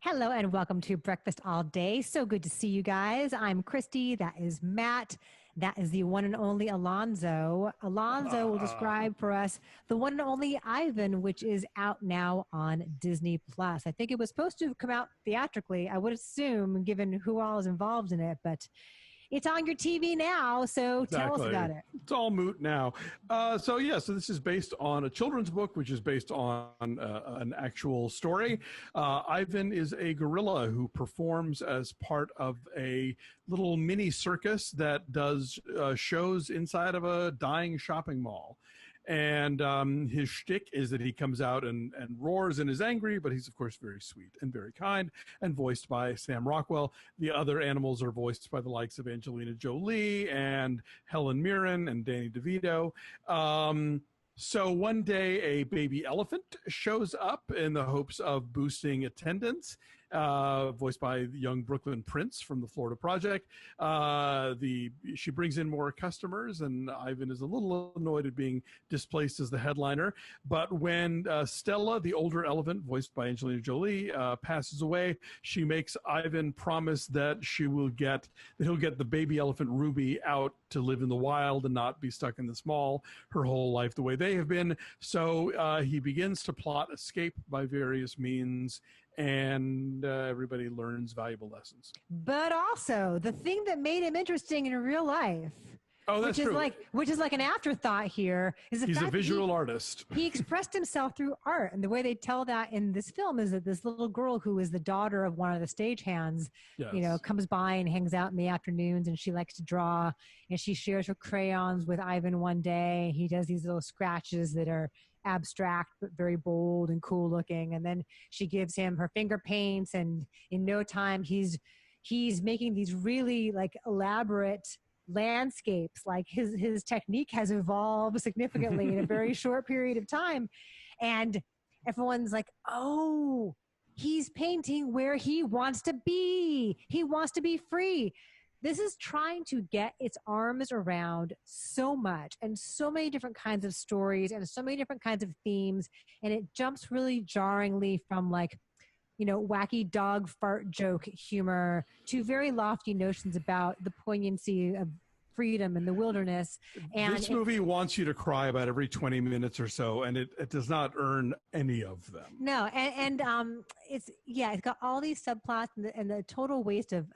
Hello and welcome to Breakfast All Day. So good to see you guys. I'm Christy. That is Matt. That is the one and only Alonso. Alonso will describe for us the one and only Ivan, which is out now on Disney Plus. I think it was supposed to come out theatrically, I would assume, given who all is involved in it, but it's on your TV now, so tell us about it. It's all moot now. So this is based on a children's book, which is based on an actual story. Ivan is a gorilla who performs as part of a little mini circus that does shows inside of a dying shopping mall. And his shtick is that he comes out and roars and is angry, but he's, of course, very sweet and very kind and voiced by Sam Rockwell. The other animals are voiced by the likes of Angelina Jolie and Helen Mirren and Danny DeVito. So one day a baby elephant shows up in the hopes of boosting attendance, voiced by the young Brooklyn Prince from the Florida Project. She brings in more customers, and Ivan is a little annoyed at being displaced as the headliner. But when Stella, the older elephant, voiced by Angelina Jolie, passes away, she makes Ivan promise that he'll get the baby elephant Ruby out to live in the wild and not be stuck in this mall her whole life the way they have been. So he begins to plot escape by various means, and everybody learns valuable lessons. But also, the thing that made him interesting in real life, that's true. Which is like an afterthought here, is the he's fact a visual artist. He expressed himself through art, and the way they tell that in this film is that this little girl who is the daughter of one of the stagehands, comes by and hangs out in the afternoons, and she likes to draw, and she shares her crayons with Ivan one day. He does these little scratches that are abstract but very bold and cool looking, and then she gives him her finger paints, and in no time he's making these really elaborate landscapes. Like his technique has evolved significantly in a very short period of time, and everyone's like, oh, he's painting where he wants to be free. This is trying to get its arms around so much and so many different kinds of stories and so many different kinds of themes. And it jumps really jarringly from wacky dog fart joke humor to very lofty notions about the poignancy of freedom in the wilderness. And this movie wants you to cry about every 20 minutes or so, and it does not earn any of them. No, and it's got all these subplots and the total waste of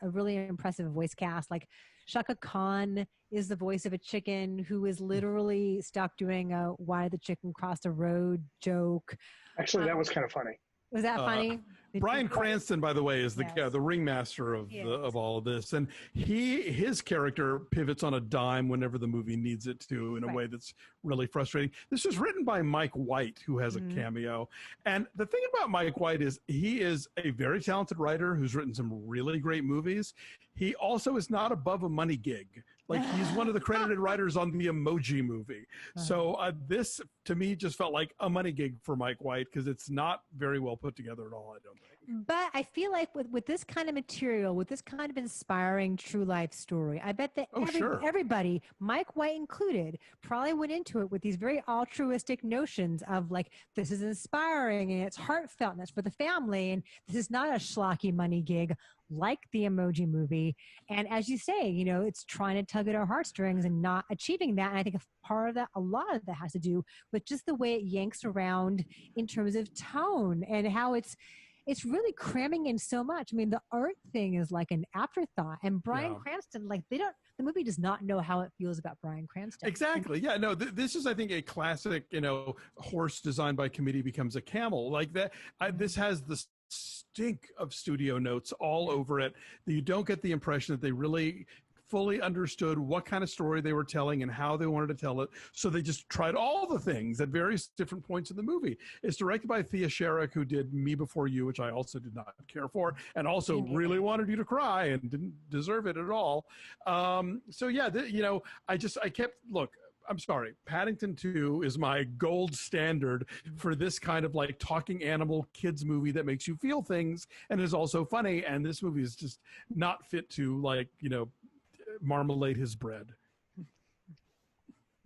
a really impressive voice cast. Like Shaka Khan is the voice of a chicken who is literally stuck doing a "why the chicken crossed the road" joke. Actually, that was kind of funny. Was that funny? Bryan Cranston, by the way, is the ringmaster of all of this, and his character pivots on a dime whenever the movie needs it to, in a way that's really frustrating. This was written by Mike White, who has a cameo, and the thing about Mike White is he is a very talented writer who's written some really great movies. He also is not above a money gig. Like, he's one of the credited writers on the Emoji Movie. So this, to me, just felt like a money gig for Mike White, because it's not very well put together at all, I don't think. But I feel like with this kind of material, with this kind of inspiring true life story, I bet that everybody, Mike White included, probably went into it with these very altruistic notions of this is inspiring and it's heartfelt and it's for the family, and this is not a schlocky money gig like the Emoji Movie. And as you say, it's trying to tug at our heartstrings and not achieving that. And I think a lot of that has to do with just the way it yanks around in terms of tone and how it's really cramming in so much. I mean, the art thing is like an afterthought, and Bryan Cranston, the movie does not know how it feels about Bryan Cranston. Exactly. Yeah, no, this is, I think, a classic, horse designed by committee becomes a camel. Like that. This has the stink of studio notes all over it. You don't get the impression that they really fully understood what kind of story they were telling and how they wanted to tell it. So they just tried all the things at various different points in the movie. It's directed by Thea Sharrock, who did Me Before You, which I also did not care for, and also really wanted you to cry and didn't deserve it at all. I'm sorry, Paddington 2 is my gold standard for this kind of talking animal kids movie that makes you feel things and is also funny. And this movie is just not fit to marmalade his bread.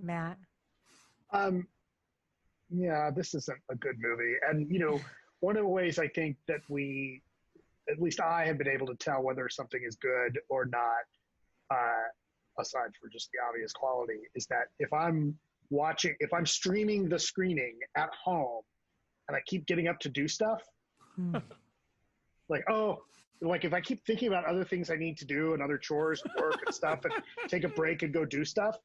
Matt? Yeah, this isn't a good movie. And, one of the ways I think that at least I have been able to tell whether something is good or not, aside from just the obvious quality, is that if I'm streaming the screening at home and I keep getting up to do stuff, like if I keep thinking about other things I need to do and other chores and work and stuff and take a break and go do stuff,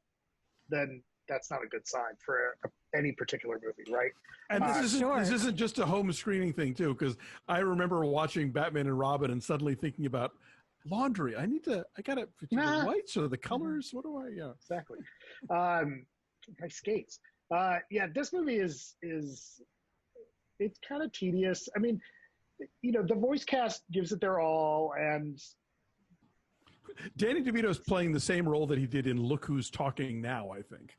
then that's not a good sign for any particular movie, right? And this isn't just a home screening thing too, because I remember watching Batman and Robin and suddenly thinking about laundry. I gotta the whites or the colors. What do I? Yeah, exactly. My skates. This movie is it's kind of tedious. I mean, the voice cast gives it their all, and Danny DeVito's playing the same role that he did in Look Who's Talking Now, I think.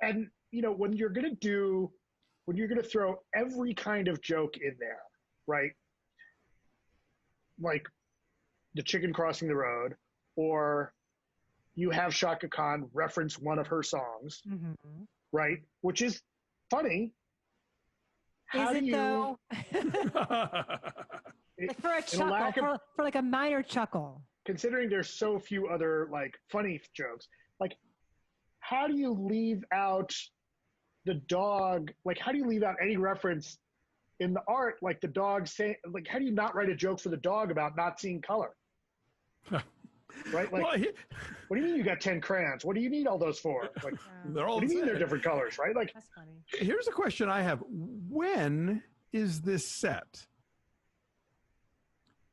And when you're gonna throw every kind of joke in there, right? Like the chicken crossing the road, or you have Shaka Khan reference one of her songs, right? Which is funny. Though? For a chuckle, for like a minor chuckle. Considering there's so few other like funny jokes, like how do you leave out the dog? Like how do you leave out any reference in the art, like the dog saying, like how do you not write a joke for the dog about not seeing color? Right? Like, what do you mean you got 10 crayons? What do you need all those for? Like, what do you mean they're different colors, right? Like, that's funny. Here's a question I have. When is this set?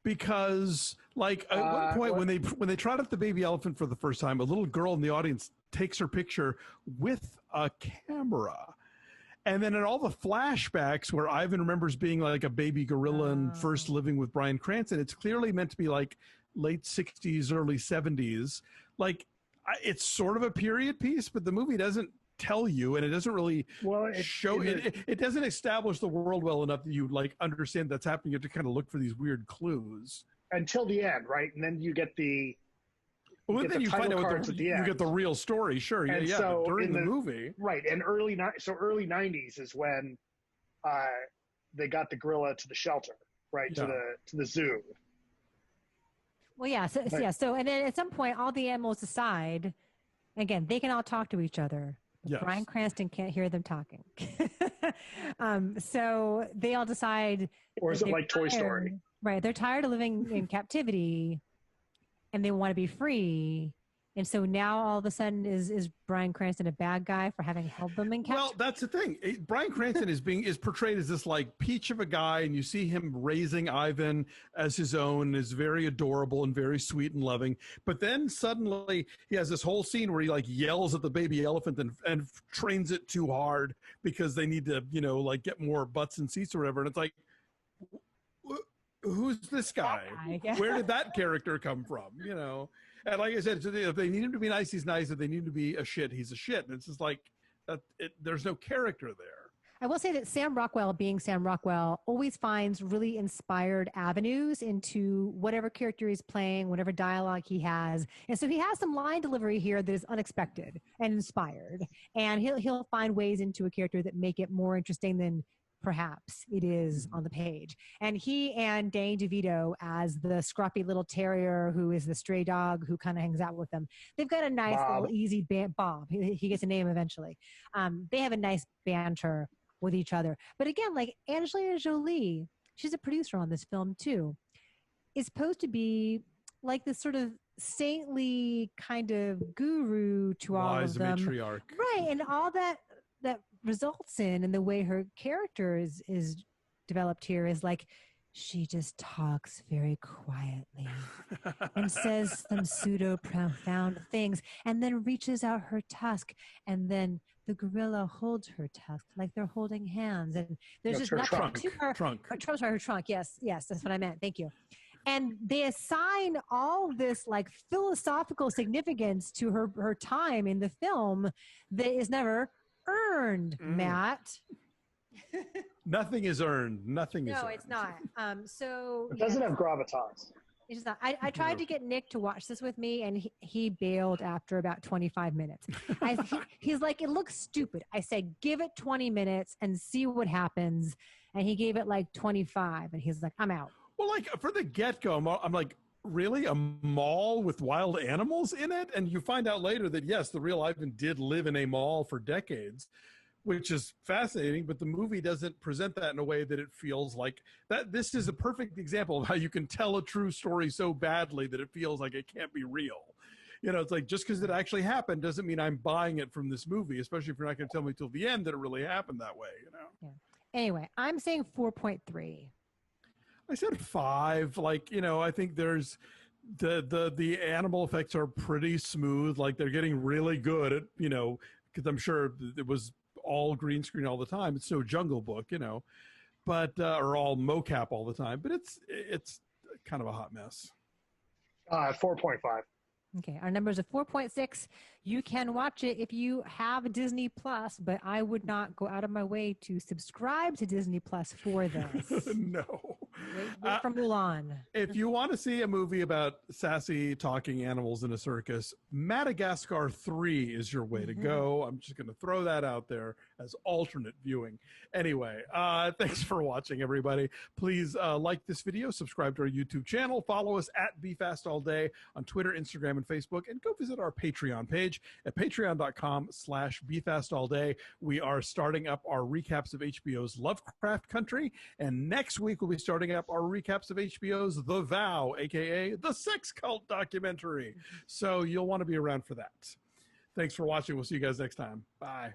Because like at one point when they trot out the baby elephant for the first time, a little girl in the audience takes her picture with a camera. And then in all the flashbacks where Ivan remembers being like a baby gorilla and first living with Bryan Cranston, it's clearly meant to be like late 60s, early 70s. Like it's sort of a period piece, but the movie doesn't tell you, and it doesn't really show it. It doesn't establish the world well enough that you like understand that's happening. You have to kind of look for these weird clues until the end, right? And then you get the then you find out you get the real story. Sure, and yeah. So but during the movie, right? And early 90s is when they got the gorilla to the shelter, right? To the zoo. Well, yeah. So, and then at some point, all the animals decide. Again, they can all talk to each other. Yes. Bryan Cranston can't hear them talking. So they all decide. Or is it like Toy Story? Right. They're tired of living in captivity, and they want to be free. And so now all of a sudden is Bryan Cranston a bad guy for having held them in captivity? Well, that's the thing. Bryan Cranston is portrayed as this like peach of a guy, and you see him raising Ivan as his own, is very adorable and very sweet and loving. But then suddenly he has this whole scene where he like yells at the baby elephant and trains it too hard because they need to, like get more butts and seats or whatever. And it's like, who's this guy? Where did that character come from? And like I said, if they need him to be nice, he's nice. If they need him to be a shit, he's a shit. And it's just like, there's no character there. I will say that Sam Rockwell, being Sam Rockwell, always finds really inspired avenues into whatever character he's playing, whatever dialogue he has. And so he has some line delivery here that is unexpected and inspired. And he'll find ways into a character that make it more interesting than perhaps it is on the page. And he and Danny DeVito as the scruffy little terrier who is the stray dog who kind of hangs out with them. They've got a nice little easy Bob. He gets a name eventually. They have a nice banter with each other. But again, like Angelina Jolie, she's a producer on this film too, is supposed to be like this sort of saintly kind of guru to all of them. Matriarch. Right. And all that results in, and the way her character is developed here is like she just talks very quietly and says some pseudo profound things and then reaches out her tusk, and then the gorilla holds her tusk like they're holding hands, and there's just nothing to her trunk. Her trunk. Yes, that's what I meant. Thank you. And they assign all this like philosophical significance to her time in the film that is never earned, Matt. Nothing is earned. Nothing is earned. No, it's not. So it doesn't have gravitas. It's not. I tried to get Nick to watch this with me, and he bailed after about 25 minutes. He's like, it looks stupid. I said, give it 20 minutes and see what happens. And he gave it like 25, and he's like, I'm out. Well, like for the get-go, I'm like, really? A mall with wild animals in it? And you find out later that, yes, the real Ivan did live in a mall for decades, which is fascinating, but the movie doesn't present that in a way that it feels like that. This is a perfect example of how you can tell a true story so badly that it feels like it can't be real. You know, it's like, just because it actually happened doesn't mean I'm buying it from this movie, especially if you're not going to tell me till the end that it really happened that way, you know? Yeah. Anyway, I'm saying 4.3. I said 5. Like, you know, I think there's the animal effects are pretty smooth. Like, they're getting really good at, you know, because I'm sure it was all green screen all the time. It's no Jungle Book, you know, but or all mocap all the time. But it's kind of a hot mess. 4.5. Okay, our numbers are 4.6. You can watch it if you have Disney Plus, but I would not go out of my way to subscribe to Disney Plus for this. No. Wait for Mulan. If you want to see a movie about sassy talking animals in a circus, Madagascar 3 is your way to go. I'm just going to throw that out there as alternate viewing. Anyway, thanks for watching, everybody. Please like this video, subscribe to our YouTube channel, follow us at BeFastAllDay on Twitter, Instagram, and Facebook, and go visit our Patreon page at patreon.com/BeFastAllDay. We are starting up our recaps of HBO's Lovecraft Country, and next week we'll be starting up our recaps of HBO's The Vow, aka the sex cult documentary. So you'll want to be around for that. Thanks for watching. We'll see you guys next time. Bye.